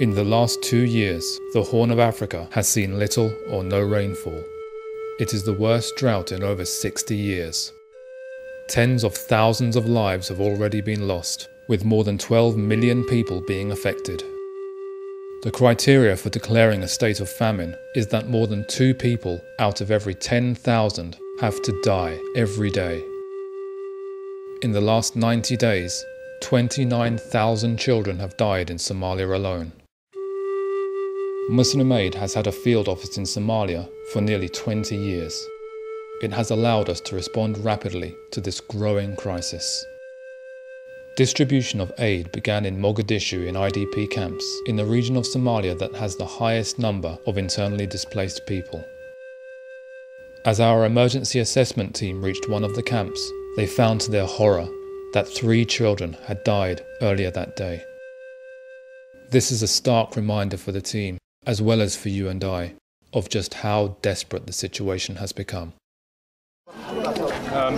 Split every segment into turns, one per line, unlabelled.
In the last 2 years, the Horn of Africa has seen little or no rainfall. It is the worst drought in over 60 years. Tens of thousands of lives have already been lost, with more than 12 million people being affected. The criteria for declaring a state of famine is that more than 2 people out of every 10,000 have to die every day. In the last 90 days, 29,000 children have died in Somalia alone. Muslim Aid has had a field office in Somalia for nearly 20 years. It has allowed us to respond rapidly to this growing crisis. Distribution of aid began in Mogadishu in IDP camps in the region of Somalia that has the highest number of internally displaced people. As our emergency assessment team reached one of the camps, they found to their horror that 3 children had died earlier that day. This is a stark reminder for the team, as well as for you and I, of just how desperate the situation has become.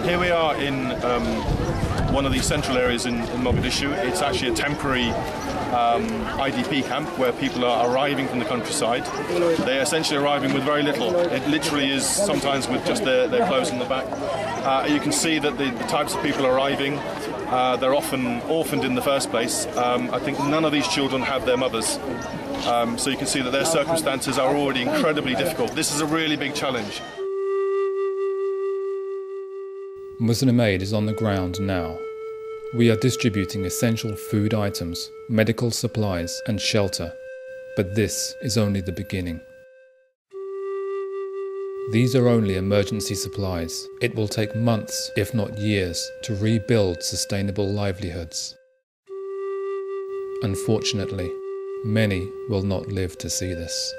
Here we are in one of the central areas in Mogadishu. It's actually a temporary IDP camp where people are arriving from the countryside. They're essentially arriving with very little. It literally is sometimes with just their clothes in the back. You can see that the types of people arriving, they're often orphaned in the first place. I think none of these children have their mothers. So you can see that their circumstances are already incredibly difficult. This is a really big challenge.
Muslim Aid is on the ground now. We are distributing essential food items, medical supplies and shelter, but this is only the beginning. These are only emergency supplies. It will take months, if not years, to rebuild sustainable livelihoods. Unfortunately, many will not live to see this.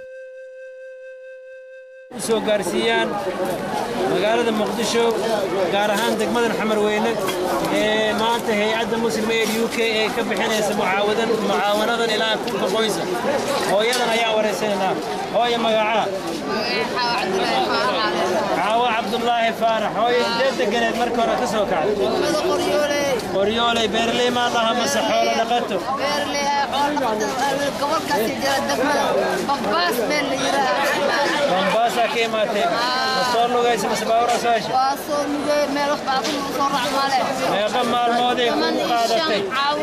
soo gaarsiiyaan magaalada Muqdisho gaar ahaan degmada Xamarweyne ee maanta hay'adda Muslim Aid UK ee ka bixinaysa mucaawanadan ilaa kulka qoysa hooyadan ayaa wareysanayna hooyo magaca Caawa Cabdullaahi Faarax hooyo deeganeed markii hore ka soo kacday qoryooley beerley ma laha masaxoolo dhaqato beerley gobolka jira degmada Bambaas meel la yiraahdo Bambaas كي ماتي صار له جاي سبعة رأساش صار له مال بعض صار عماله ما يقام مال مودي قادتي عاو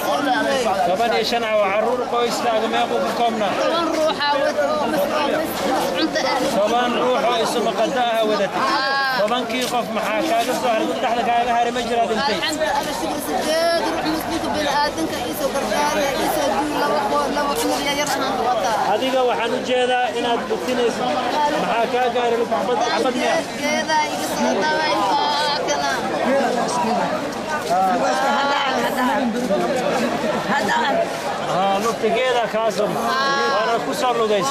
صار له طبعا يشنع وعرور كويس لا ما يقوم بكمنا طبعا روحه طبعا روحه اسمه قداها ودتي طبعا كي يقف معك هذا الظهر قلت لك هذا هاري مجرى دنتي الحمد لله شكر سداد روح مسكوت بالآدم كيسو قرقار كيسو لو حمر يا يرحنا الوطا هذه وحن جيدا إن أدبتني معك قال لك عبد مياه كذا يقصر دواء كذا نقطة كذا كاسم وأنا كسر له جيس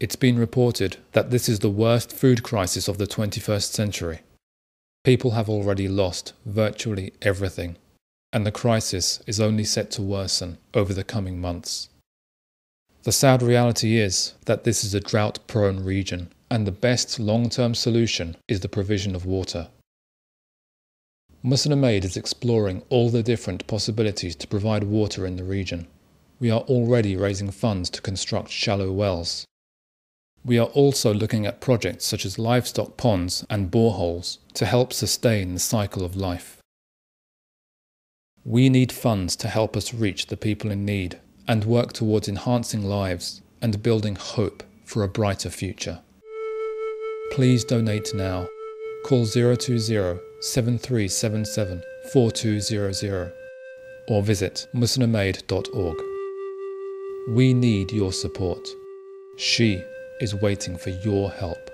It's been reported that this is the worst food crisis of the 21st century. People have already lost virtually everything, and the crisis is only set to worsen over the coming months. The sad reality is that this is a drought-prone region, and the best long-term solution is the provision of water. Muslim Aid is exploring all the different possibilities to provide water in the region. We are already raising funds to construct shallow wells. We are also looking at projects such as livestock ponds and boreholes to help sustain the cycle of life. We need funds to help us reach the people in need and work towards enhancing lives and building hope for a brighter future. Please donate now. Call 020-7377-4200 or visit muslimaid.org. We need your support. She is waiting for your help.